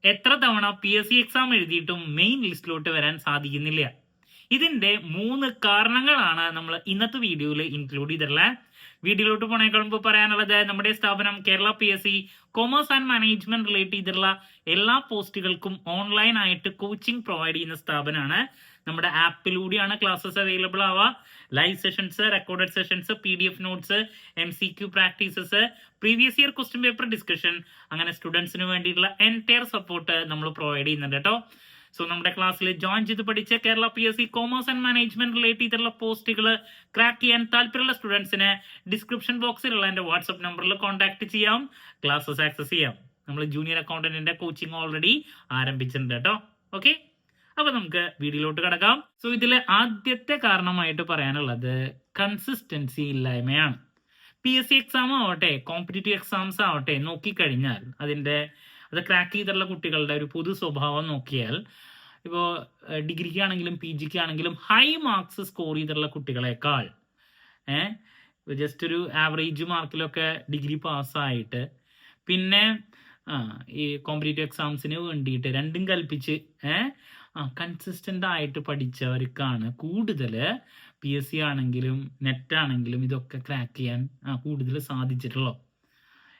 എത്ര തവണ PSC exam എഴുതിയിട്ടും main ലിസ്റ്റിലോട്ട് വരാൻ സാധിക്കുന്നില്ല? ഇതിന്റെ 3 കാരണങ്ങളാണ് നമ്മൾ ഇന്നത്തെ വീഡിയോയിൽ ഇൻക്ലൂഡ് ചെയ്തിട്ടുള്ളത്. വീഡിയോയിലോട്ട് പോണേക്കാൾ മുമ്പ് പറയാനുള്ളത്, നമ്മുടെ സ്ഥാപനം Kerala PSC commerce and management relate ചെയ്തിട്ടുള്ള എല്ലാ പോസ്റ്റുകൾക്കും ഓൺലൈൻ ആയിട്ട് കോച്ചിങ് പ്രൊവൈഡ് ചെയ്യുന്ന സ്ഥാപനമാണ്. നമ്മുടെ ആപ്പിലൂടെയാണ് ക്ലാസ്സസ് അവൈലബിൾ ആവുക. Live sessions, recorded sessions, PDF notes, MCQ practices, previous year question paper discussion, അങ്ങനെ സ്റ്റുഡൻസിന് വേണ്ടിയിട്ടുള്ള എൻറ്റയർ സപ്പോർട്ട് നമ്മൾ പ്രൊവൈഡ് ചെയ്യുന്നുണ്ട് കേട്ടോ. സോ നമ്മുടെ ക്ലാസ്സിൽ ജോയിൻ ചെയ്ത് പഠിച്ച Kerala PSC commerce and management relate ചെയ്തിട്ടുള്ള പോസ്റ്റുകൾ ക്രാക്ക് ചെയ്യാൻ താല്പര്യമുള്ള സ്റ്റുഡൻസിന് ഡിസ്ക്രിപ്ഷൻ ബോക്സിലുള്ള എൻ്റെ വാട്സ്ആപ്പ് നമ്പറിൽ കോൺടാക്ട് ചെയ്യാം, ക്ലാസ്സസ് ആക്സസ് ചെയ്യാം. നമ്മൾ ജൂനിയർ അക്കൗണ്ടന്റിന്റെ കോച്ചിങ് ഓൾറെഡി ആരംഭിച്ചിട്ടുണ്ട് കേട്ടോ. ഓക്കെ, അപ്പൊ നമുക്ക് വീഡിയോയിലോട്ട് കിടക്കാം. സോ ഇതിൽ ആദ്യത്തെ കാരണമായിട്ട് പറയാനുള്ളത് കൺസിസ്റ്റൻസി ഇല്ലായ്മയാണ്. PSC എക്സാം ആവട്ടെ, കോമ്പറ്റേറ്റീവ് എക്സാംസ് ആവട്ടെ, നോക്കിക്കഴിഞ്ഞാൽ അത് ക്രാക്ക് ചെയ്തിട്ടുള്ള കുട്ടികളുടെ ഒരു പൊതു സ്വഭാവം നോക്കിയാൽ, ഇപ്പോൾ ഡിഗ്രിക്കാണെങ്കിലും PGക്ക് ആണെങ്കിലും ഹൈ മാർക്സ് സ്കോർ ചെയ്തിട്ടുള്ള കുട്ടികളെക്കാൾ ജസ്റ്റ് ഒരു ആവറേജ് മാർക്കിലൊക്കെ ഡിഗ്രി പാസ്സായിട്ട് പിന്നെ ഈ കോമ്പറ്റേറ്റീവ് എക്സാംസിന് വേണ്ടിയിട്ട് രണ്ടും കൽപ്പിച്ച് കൺസിസ്റ്റൻ്റ് ആയിട്ട് പഠിച്ചവർക്കാണ് കൂടുതൽ PSC ആണെങ്കിലും നെറ്റ് ആണെങ്കിലും ഇതൊക്കെ ക്രാക്ക് ചെയ്യാൻ കൂടുതൽ സാധിച്ചിട്ടുള്ളൂ.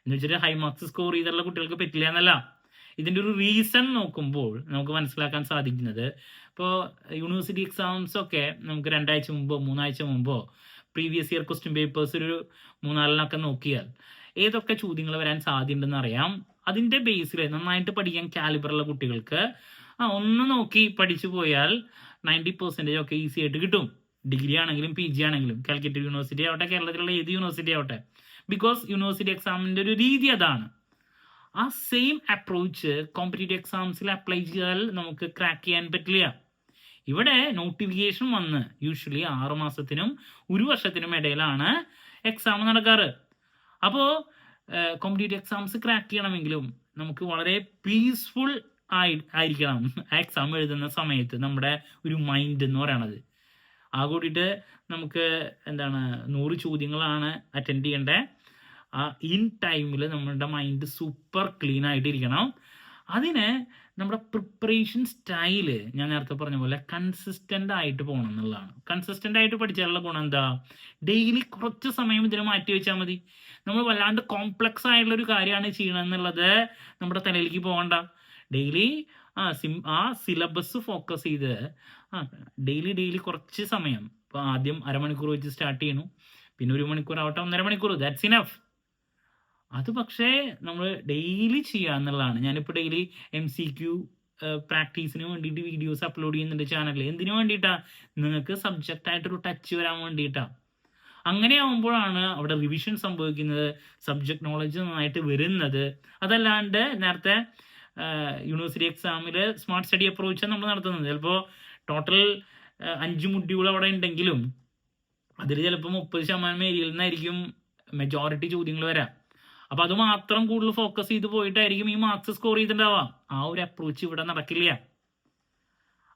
എന്ന് വെച്ചിട്ട് ഹൈ മാർക്സ് സ്കോർ ചെയ്തിട്ടുള്ള കുട്ടികൾക്ക് പറ്റില്ല എന്നല്ല. ഇതിൻ്റെ ഒരു റീസൺ നോക്കുമ്പോൾ നമുക്ക് മനസ്സിലാക്കാൻ സാധിക്കുന്നത്, ഇപ്പോൾ യൂണിവേഴ്സിറ്റി എക്സാംസ് ഒക്കെ നമുക്ക് 2 ആഴ്ച മുമ്പോ 3 ആഴ്ച മുമ്പോ പ്രീവിയസ് ഇയർ ക്വസ്റ്റ്യൻ പേപ്പേഴ്സ് ഒരു 4-5 നോക്കിയാൽ ഏതൊക്കെ ചോദ്യങ്ങൾ വരാൻ സാധ്യതയുണ്ടെന്ന് അറിയാം. അതിൻ്റെ ബേസിൽ നന്നായിട്ട് പഠിക്കാൻ കാലിബറുള്ള കുട്ടികൾക്ക് ഒന്ന് നോക്കി പഠിച്ചു പോയാൽ 90% ഒക്കെ ഈസി ആയിട്ട് കിട്ടും. ഡിഗ്രി ആണെങ്കിലും PG ആണെങ്കിലും, കാലിക്കറ്റ് യൂണിവേഴ്സിറ്റി ആവട്ടെ, കേരളത്തിലുള്ള ഏത് യൂണിവേഴ്സിറ്റി ആവട്ടെ, ബിക്കോസ് യൂണിവേഴ്സിറ്റി എക്സാമിൻ്റെ ഒരു രീതി അതാണ്. ആ സെയിം അപ്രോച്ച് കോമ്പറ്റേറ്റീവ് എക്സാംസിൽ അപ്ലൈ ചെയ്താൽ നമുക്ക് ക്രാക്ക് ചെയ്യാൻ പറ്റില്ല. ഇവിടെ നോട്ടിഫിക്കേഷൻ വന്ന് യൂഷ്വലി 6 മാസത്തിനും 1 വർഷത്തിനും ഇടയിലാണ് എക്സാം നടക്കാറ്. അപ്പോൾ കോമ്പറ്റേറ്റീവ് എക്സാംസ് ക്രാക്ക് ചെയ്യണമെങ്കിലും നമുക്ക് വളരെ പീസ്ഫുൾ ആയിരിക്കണം എക്സാം എഴുതുന്ന സമയത്ത് നമ്മുടെ ഒരു മൈൻഡ് എന്ന് പറയണത്. ആ കൂടിയിട്ട് നമുക്ക് 100 ചോദ്യങ്ങളാണ് അറ്റൻഡ് ചെയ്യേണ്ടത്. ഇൻ ടൈമിൽ നമ്മളുടെ മൈൻഡ് സൂപ്പർ ക്ലീൻ ആയിട്ടിരിക്കണം. അതിന് നമ്മുടെ പ്രിപ്പറേഷൻ സ്റ്റൈല് ഞാൻ നേരത്തെ പറഞ്ഞ പോലെ കൺസിസ്റ്റൻ്റ് ആയിട്ട് പോകണം എന്നുള്ളതാണ്. കൺസിസ്റ്റൻ്റ് ആയിട്ട് പഠിച്ചാലുള്ള ഗുണം എന്താ? ഡെയിലി കുറച്ച് സമയം ഇതിന് മാറ്റി വെച്ചാൽ മതി. നമ്മൾ വല്ലാണ്ട് കോംപ്ലക്സ് ആയിട്ടുള്ളൊരു കാര്യമാണ് ചെയ്യണമെന്നുള്ളത് നമ്മുടെ തലയിലേക്ക് പോകണ്ട. ഡെയിലി സിലബസ് ഫോക്കസ് ചെയ്ത് ഡെയിലി കുറച്ച് സമയം, ഇപ്പോൾ ആദ്യം അരമണിക്കൂർ വെച്ച് സ്റ്റാർട്ട് ചെയ്യണു, പിന്നെ 1 മണിക്കൂർ ആവട്ടെ, 1.5 മണിക്കൂർ, ദാറ്റ്സ് ഇനഫ്. അത് പക്ഷേ നമ്മൾ ഡെയിലി ചെയ്യുക എന്നുള്ളതാണ്. ഞാനിപ്പോൾ ഡെയിലി MCQ പ്രാക്ടീസിന് വേണ്ടിയിട്ട് വീഡിയോസ് അപ്ലോഡ് ചെയ്യുന്നുണ്ട് ചാനലിൽ. എന്തിനു വേണ്ടിയിട്ടാണ്? നിങ്ങൾക്ക് സബ്ജക്റ്റായിട്ടൊരു ടച്ച് വരാൻ വേണ്ടിയിട്ടാണ്. അങ്ങനെ ആകുമ്പോഴാണ് അവിടെ റിവിഷൻ സംഭവിക്കുന്നത്, സബ്ജക്ട് നോളജ് നന്നായിട്ട് വരുന്നത്. അതല്ലാണ്ട് നേരത്തെ യൂണിവേഴ്സിറ്റി എക്സാമിൽ സ്മാർട്ട് സ്റ്റഡി അപ്രോച്ചാണ് നമ്മൾ നടത്തുന്നത്. ചിലപ്പോൾ ടോട്ടൽ 5 മൊഡ്യൂൾ അവിടെ ഉണ്ടെങ്കിലും അതിൽ ചിലപ്പോൾ 30% ഏരിയയിൽ നിന്നായിരിക്കും മെജോറിറ്റി ചോദ്യങ്ങൾ വരാം. അപ്പോൾ അത് മാത്രം കൂടുതൽ ഫോക്കസ് ചെയ്ത് പോയിട്ടായിരിക്കും ഈ മാർക്സ് സ്കോർ ചെയ്തിട്ടുണ്ടാവാം. ആ ഒരു അപ്രോച്ച് ഇവിടെ നടക്കില്ല.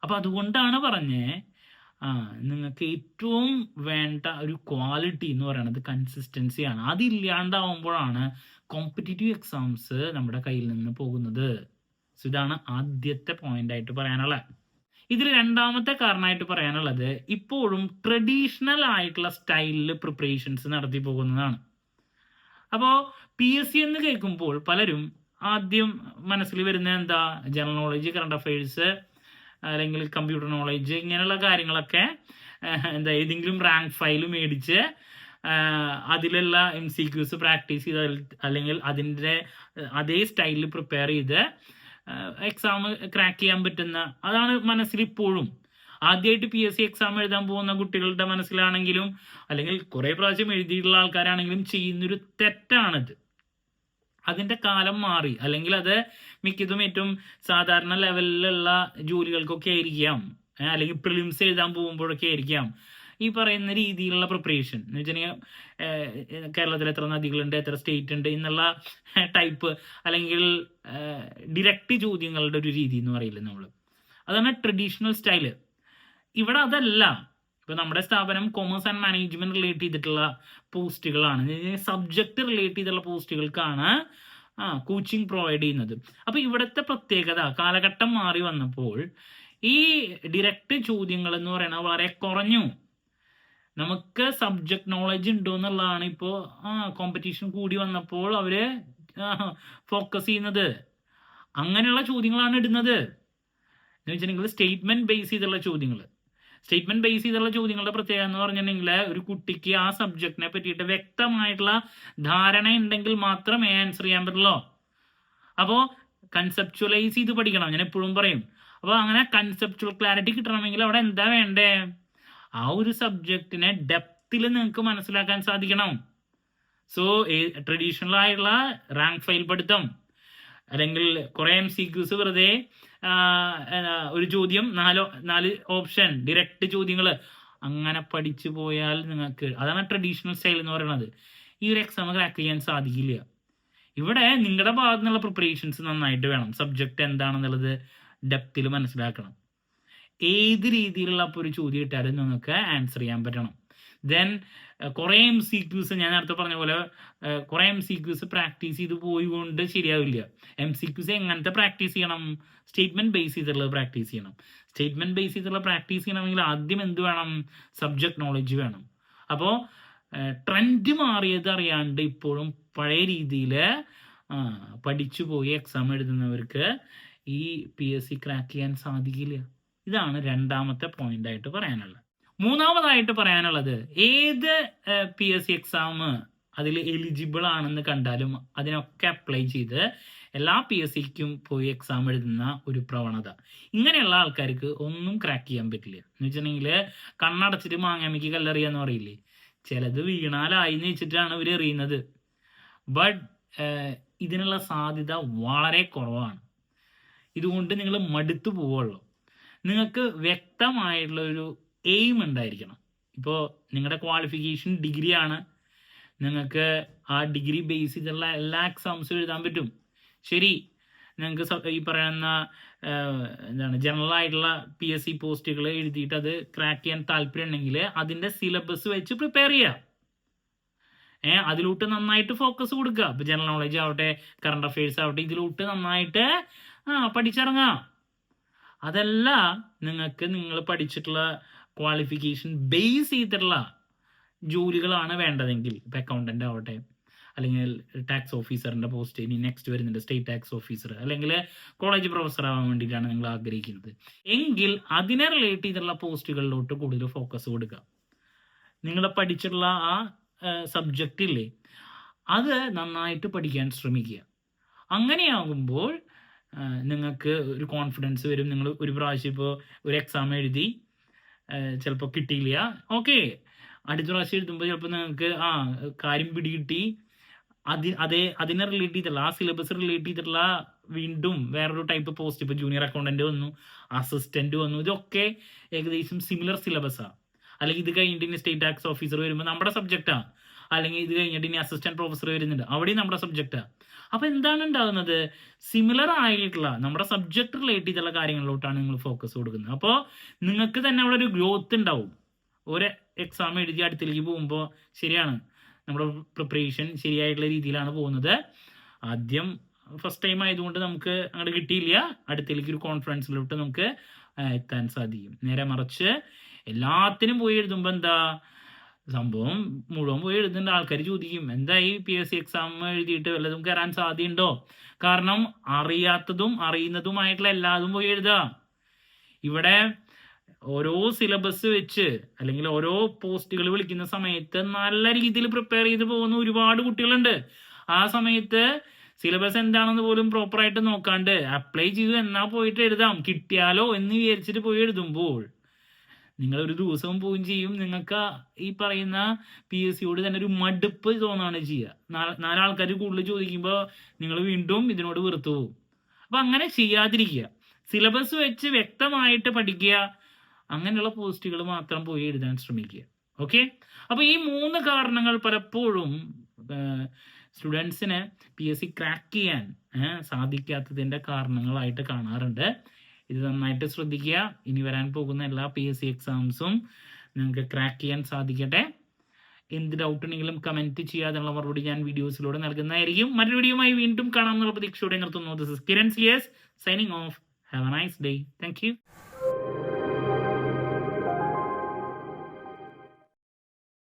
അപ്പോൾ അതുകൊണ്ടാണ് നിങ്ങൾക്ക് ഏറ്റവും വേണ്ട ഒരു ക്വാളിറ്റി എന്ന് പറയുന്നത് കൺസിസ്റ്റൻസിയാണ്. അതില്ലാണ്ടാവുമ്പോഴാണ് കോമ്പറ്റേറ്റീവ് എക്സാംസ് നമ്മുടെ കയ്യിൽ നിന്ന് പോകുന്നത്. സോ ഇതാണ് ആദ്യത്തെ പോയിന്റ് ആയിട്ട് പറയാനുള്ളത്. ഇതിൽ രണ്ടാമത്തെ കാരണമായിട്ട് പറയാനുള്ളത്, ഇപ്പോഴും ട്രഡീഷണൽ ആയിട്ടുള്ള സ്റ്റൈലിൽ പ്രിപ്പറേഷൻസ് നടത്തി പോകുന്നതാണ്. അപ്പോൾ PSC എന്ന് കേൾക്കുമ്പോൾ പലരും ആദ്യം മനസ്സിൽ വരുന്നത് ജനറൽ നോളജ്, കറണ്ട് അഫയേഴ്സ്, അല്ലെങ്കിൽ കമ്പ്യൂട്ടർ നോളജ്, ഇങ്ങനെയുള്ള കാര്യങ്ങളൊക്കെ ഏതെങ്കിലും റാങ്ക് ഫയൽ മേടിച്ച് അതിലുള്ള MCQs പ്രാക്ടീസ് ചെയ്ത് അല്ലെങ്കിൽ അതിൻ്റെ അതേ സ്റ്റൈലിൽ പ്രിപ്പയർ ചെയ്ത് എക്സാം ക്രാക്ക് ചെയ്യാൻ പറ്റുന്ന, അതാണ് മനസ്സിൽ ഇപ്പോഴും. ആദ്യമായിട്ട് PSC എക്സാം എഴുതാൻ പോകുന്ന കുട്ടികളുടെ മനസ്സിലാണെങ്കിലും അല്ലെങ്കിൽ കുറേ പ്രാവശ്യം എഴുതിയിട്ടുള്ള ആൾക്കാരാണെങ്കിലും ചെയ്യുന്നൊരു തെറ്റാണിത്. അതിൻ്റെ കാലം മാറി. അല്ലെങ്കിൽ അത് മിക്കതും ഏറ്റവും സാധാരണ ലെവലിലുള്ള ജോലികൾക്കൊക്കെ ആയിരിക്കാം, അല്ലെങ്കിൽ പ്രിലിംസ് എഴുതാൻ പോകുമ്പോഴൊക്കെ ആയിരിക്കാം ഈ പറയുന്ന രീതിയിലുള്ള പ്രിപ്പറേഷൻ. എന്ന് വെച്ചിട്ടുണ്ടെങ്കിൽ കേരളത്തിൽ എത്ര നദികളുണ്ട്, എത്ര സ്റ്റേറ്റ് ഉണ്ട് എന്നുള്ള ടൈപ്പ്, അല്ലെങ്കിൽ ഡിറക്റ്റ് ചോദ്യങ്ങളുടെ ഒരു രീതി എന്ന് പറയില്ല നമ്മൾ. അതാണ് ട്രഡീഷണൽ സ്റ്റൈല്. ഇവിടെ അതല്ല. ഇപ്പോൾ നമ്മുടെ സ്ഥാപനം കൊമേഴ്സ് ആൻഡ് മാനേജ്മെന്റ് റിലേറ്റ് ചെയ്തിട്ടുള്ള പോസ്റ്റുകളാണ്, സബ്ജക്റ്റ് റിലേറ്റ് ചെയ്തിട്ടുള്ള പോസ്റ്റുകൾക്കാണ് കോച്ചിങ് പ്രൊവൈഡ് ചെയ്യുന്നത്. അപ്പോൾ ഇവിടുത്തെ പ്രത്യേകത കാലഘട്ടം മാറി വന്നപ്പോൾ ഈ ഡിറക്റ്റ് ചോദ്യങ്ങൾ എന്ന് പറയുന്നത് വളരെ കുറഞ്ഞു. നമുക്ക് സബ്ജക്ട് നോളജ് ഉണ്ടോ എന്നുള്ളതാണ് ഇപ്പോൾ കോമ്പറ്റീഷൻ കൂടി വന്നപ്പോൾ അവർ ഫോക്കസ് ചെയ്യുന്നത്. അങ്ങനെയുള്ള ചോദ്യങ്ങളാണ് ഇടുന്നത്. എന്ന് വെച്ചിട്ടുണ്ടെങ്കിൽ സ്റ്റേറ്റ്മെന്റ് ബേസ് ചെയ്തുള്ള ചോദ്യങ്ങൾ. സ്റ്റേറ്റ്മെന്റ് ബേസ് ചെയ്തുള്ള ചോദ്യങ്ങളുടെ പ്രത്യേകത എന്ന് പറഞ്ഞിട്ടുണ്ടെങ്കിൽ ഒരു കുട്ടിക്ക് ആ സബ്ജക്റ്റിനെ പറ്റിയിട്ട് വ്യക്തമായിട്ടുള്ള ധാരണ ഉണ്ടെങ്കിൽ മാത്രമേ ആൻസർ ചെയ്യാൻ പറ്റുള്ളൂ. അപ്പോൾ കൺസെപ്ച്വലൈസ് ചെയ്ത് പഠിക്കണം, ഞാൻ എപ്പോഴും പറയും. അപ്പോൾ അങ്ങനെ കൺസെപ്ച്വൽ ക്ലാരിറ്റി കിട്ടണമെങ്കിൽ അവിടെ എന്താ വേണ്ടേ? ആ ഒരു സബ്ജക്റ്റിനെ ഡെപ്തിൽ നിങ്ങൾക്ക് മനസ്സിലാക്കാൻ സാധിക്കണം. സോ ട്രഡീഷണൽ ആയിട്ടുള്ള റാങ്ക് ഫയൽ പഠിത്തം, അല്ലെങ്കിൽ കുറേ MCQs വെറുതെ ഒരു ചോദ്യം 4 ഓപ്ഷൻ ഡിറക്റ്റ് ചോദ്യങ്ങൾ അങ്ങനെ പഠിച്ചു പോയാൽ നിങ്ങൾക്ക്, അതാണ് ട്രഡീഷണൽ സ്റ്റൈൽ എന്ന് പറയുന്നത്, ഈ ഒരു എക്സാം ക്രാക്ക് ചെയ്യാൻ സാധിക്കില്ല. ഇവിടെ നിങ്ങളുടെ ഭാഗത്തു നിന്നുള്ള പ്രിപ്പറേഷൻസ് നന്നായിട്ട് വേണം. സബ്ജക്റ്റ് എന്താണെന്നുള്ളത് ഡെപ്തിൽ മനസ്സിലാക്കണം. ഏത് രീതിയിലുള്ള അപ്പോൾ ഒരു ചോദ്യം ഇട്ടാലും നിങ്ങൾക്ക് ആൻസർ ചെയ്യാൻ പറ്റണം. ദെൻ കുറേ MCQs, ഞാൻ നേരത്തെ പറഞ്ഞ പോലെ കുറേ MCQs പ്രാക്ടീസ് ചെയ്ത് പോയി കൊണ്ട് ശരിയാവില്ല. MCQs എങ്ങനത്തെ പ്രാക്ടീസ് ചെയ്യണം? സ്റ്റേറ്റ്മെന്റ് ബേസ് ചെയ്തിട്ടുള്ളത് പ്രാക്ടീസ് ചെയ്യണം. സ്റ്റേറ്റ്മെന്റ് ബേസ് ചെയ്തിട്ടുള്ള പ്രാക്ടീസ് ചെയ്യണമെങ്കിൽ ആദ്യം എന്ത് വേണം? സബ്ജക്ട് നോളജ് വേണം. അപ്പോൾ ട്രെൻഡ് മാറിയത് അറിയാണ്ട് ഇപ്പോഴും പഴയ രീതിയിൽ പഠിച്ചു പോയി എക്സാം എഴുതുന്നവർക്ക് ഈ PSC ക്രാക്ക് ചെയ്യാൻ സാധിക്കില്ല. ഇതാണ് രണ്ടാമത്തെ പോയിന്റ് ആയിട്ട് പറയാനുള്ളത്. മൂന്നാമതായിട്ട് പറയാനുള്ളത്, ഏത് PSC എക്സാം അതിൽ എലിജിബിൾ ആണെന്ന് കണ്ടാലും അതിനൊക്കെ അപ്ലൈ ചെയ്ത് എല്ലാ PSCക്കും പോയി എക്സാം എഴുതുന്ന ഒരു പ്രവണത. ഇങ്ങനെയുള്ള ആൾക്കാർക്ക് ഒന്നും ക്രാക്ക് ചെയ്യാൻ പറ്റില്ല. എന്ന് വെച്ചിട്ടുണ്ടെങ്കിൽ കണ്ണടച്ചിട്ട് മാങ്ങാമിക്ക് കല്ലെറിയാന്ന് പറയില്ലേ, ചിലത് വീണാലായി എന്ന് വെച്ചിട്ടാണ് ഇവർ എറിയുന്നത്. ബട്ട് ഇതിനുള്ള സാധ്യത വളരെ കുറവാണ്. ഇതുകൊണ്ട് നിങ്ങൾ മടുത്തു പോവുള്ളൂ. നിങ്ങൾക്ക് വ്യക്തമായിട്ടുള്ള ഒരു എയിം ഉണ്ടായിരിക്കണം. ഇപ്പോൾ നിങ്ങളുടെ ക്വാളിഫിക്കേഷൻ ഡിഗ്രിയാണ്, നിങ്ങൾക്ക് ആ ഡിഗ്രി ബേസ് ചെയ്തുള്ള എല്ലാ എക്സാംസും എഴുതാൻ പറ്റും. ശരി, നിങ്ങൾക്ക് ഈ പറയുന്ന ജനറൽ ആയിട്ടുള്ള PSC പോസ്റ്റുകൾ എഴുതിയിട്ട് അത് ക്രാക്ക് ചെയ്യാൻ താല്പര്യം ഉണ്ടെങ്കിൽ അതിൻ്റെ സിലബസ് വെച്ച് പ്രിപ്പയർ ചെയ്യുക. അതിലോട്ട് നന്നായിട്ട് ഫോക്കസ് കൊടുക്കുക. ഇപ്പോൾ ജനറൽ നോളജ് ആവട്ടെ, കറണ്ട് അഫയേഴ്സ് ആവട്ടെ, ഇതിലോട്ട് നന്നായിട്ട് പഠിച്ചിറങ്ങാം. അതല്ല നിങ്ങൾക്ക് നിങ്ങൾ പഠിച്ചിട്ടുള്ള ക്വാളിഫിക്കേഷൻ ബേസ് ചെയ്തിട്ടുള്ള ജോലികളാണ് വേണ്ടതെങ്കിൽ, ഇപ്പം അക്കൗണ്ടൻ്റ് ആവട്ടെ, അല്ലെങ്കിൽ ടാക്സ് ഓഫീസറിൻ്റെ പോസ്റ്റ് ഇനി നെക്സ്റ്റ് വരുന്നുണ്ട്, സ്റ്റേറ്റ് ടാക്സ് ഓഫീസർ, അല്ലെങ്കിൽ കോളേജ് പ്രൊഫസർ ആവാൻ വേണ്ടിയിട്ടാണ് നിങ്ങൾ ആഗ്രഹിക്കുന്നത് എങ്കിൽ അതിനെ റിലേറ്റ് ചെയ്തിട്ടുള്ള പോസ്റ്റുകളിലോട്ട് കൂടുതൽ ഫോക്കസ് കൊടുക്കുക. നിങ്ങൾ പഠിച്ചിട്ടുള്ള ആ സബ്ജക്റ്റ് ഇല്ലേ, അത് നന്നായിട്ട് പഠിക്കാൻ ശ്രമിക്കുക. അങ്ങനെയാകുമ്പോൾ നിങ്ങൾക്ക് ഒരു കോൺഫിഡൻസ് വരും. നിങ്ങൾ ഒരു പ്രാവശ്യം ഇപ്പോൾ ഒരു എക്സാം എഴുതി ചിലപ്പോൾ കിട്ടിയില്ല, ഓക്കെ, അടുത്ത പ്രാവശ്യം എഴുതുമ്പോൾ ചിലപ്പോൾ നിങ്ങൾക്ക് കാര്യം പിടികിട്ടി. അതിനെ റിലേറ്റ് ചെയ്തിട്ടുള്ള ആ സിലബസ് റിലേറ്റ് ചെയ്തിട്ടുള്ള വീണ്ടും വേറൊരു ടൈപ്പ് പോസ്റ്റ്, ഇപ്പോൾ ജൂനിയർ അക്കൗണ്ടന്റ് വന്നു, അസിസ്റ്റന്റ് വന്നു, ഇതൊക്കെ ഏകദേശം സിമിലർ സിലബസാണ്. അല്ലെങ്കിൽ ഇത് കഴിഞ്ഞിട്ട് ഇനി സ്റ്റേറ്റ് ടാക്സ് ഓഫീസർ വരുമ്പോൾ നമ്മുടെ സബ്ജക്റ്റാണ്, അല്ലെങ്കിൽ ഇത് കഴിഞ്ഞിട്ട് ഇനി അസിസ്റ്റന്റ് പ്രൊഫസർ വരുന്നുണ്ട്, അവിടെയും നമ്മുടെ സബ്ജക്റ്റാണ്. അപ്പോൾ എന്താണ് ഉണ്ടാകുന്നത്? സിമിലർ ആയിട്ടുള്ള നമ്മുടെ സബ്ജക്ട് റിലേറ്റ് ചെയ്തുള്ള കാര്യങ്ങളിലോട്ടാണ് നിങ്ങൾ ഫോക്കസ് കൊടുക്കുന്നത്. അപ്പോൾ നിങ്ങൾക്ക് തന്നെ അവിടെ ഒരു ഗ്രോത്ത് ഉണ്ടാവും. ഒരു എക്സാം എഴുതി അടുത്തേക്ക് പോകുമ്പോൾ ശരിയാണ്, നമ്മുടെ പ്രിപ്പറേഷൻ ശരിയായിട്ടുള്ള രീതിയിലാണ് പോകുന്നത്. ആദ്യം ഫസ്റ്റ് ടൈം ആയതുകൊണ്ട് നമുക്ക് അങ്ങോട്ട് കിട്ടിയില്ല, അടുത്തേക്ക് ഒരു കോൺഫിഡൻസിലോട്ട് നമുക്ക് എത്താൻ സാധിക്കും. നേരെ മറിച്ച് എല്ലാത്തിനും പോയി എഴുതുമ്പോൾ എന്താ സംഭവം മുഴുവൻ പോയി എഴുതുന്ന ആൾക്കാർ ചോദിക്കും, എന്താ ഈ PSC എക്സാം എഴുതിയിട്ട് വല്ലതും കയറാൻ സാധ്യതയുണ്ടോ? കാരണം അറിയാത്തതും അറിയുന്നതുമായിട്ടുള്ള എല്ലാതും പോയി എഴുതുക. ഇവിടെ ഓരോ സിലബസ് വെച്ച് അല്ലെങ്കിൽ ഓരോ പോസ്റ്റുകൾ വിളിക്കുന്ന സമയത്ത് നല്ല രീതിയിൽ പ്രിപ്പയർ ചെയ്ത് പോകുന്ന ഒരുപാട് കുട്ടികളുണ്ട്. ആ സമയത്ത് സിലബസ് എന്താണെന്ന് പോലും പ്രോപ്പറായിട്ട് നോക്കാണ്ട് അപ്ലൈ ചെയ്തു എന്നാ പോയിട്ട് എഴുതാം, കിട്ടിയാലോ എന്ന് വിചാരിച്ചിട്ട് പോയി എഴുതുമ്പോൾ നിങ്ങൾ ഒരു ദിവസവും പോവുകയും ചെയ്യും. നിങ്ങൾക്ക് ഈ പറയുന്ന PSCയോട് തന്നെ ഒരു മടുപ്പ് തോന്നുകയാണ് ചെയ്യുക. 4 ആൾക്കാർ കൂടുതൽ ചോദിക്കുമ്പോൾ നിങ്ങൾ വീണ്ടും ഇതിനോട് വെറുത്തു പോകും. അപ്പം അങ്ങനെ ചെയ്യാതിരിക്കുക, സിലബസ് വെച്ച് വ്യക്തമായിട്ട് പഠിക്കുക, അങ്ങനെയുള്ള പോസ്റ്റുകൾ മാത്രം പോയി എഴുതാൻ ശ്രമിക്കുക. ഓക്കെ, അപ്പോൾ ഈ 3 കാരണങ്ങൾ പലപ്പോഴും സ്റ്റുഡൻസിന് PSC ക്രാക്ക് ചെയ്യാൻ സാധിക്കാത്തതിൻ്റെ കാരണങ്ങളായിട്ട് കാണാറുണ്ട്. ഇത് നന്നായിട്ട് ശ്രദ്ധിക്കുക. ഇനി വരാൻ പോകുന്ന എല്ലാ PSC എക്സാംസും നിങ്ങൾക്ക് ക്രാക്ക് ചെയ്യാൻ സാധിക്കട്ടെ. എന്ത് ഡൗട്ട് ഉണ്ടെങ്കിലും കമന്റ് ചെയ്യാനുള്ള മറുപടി ഞാൻ വീഡിയോസിലൂടെ നൽകുന്നതായിരിക്കും. മറ്റൊരു വീഡിയോയുമായി വീണ്ടും കാണാമെന്നുള്ള പ്രതീക്ഷയോടെ നിർത്തുന്നു. This is Kiran CS signing off. Have a nice day. Thank U.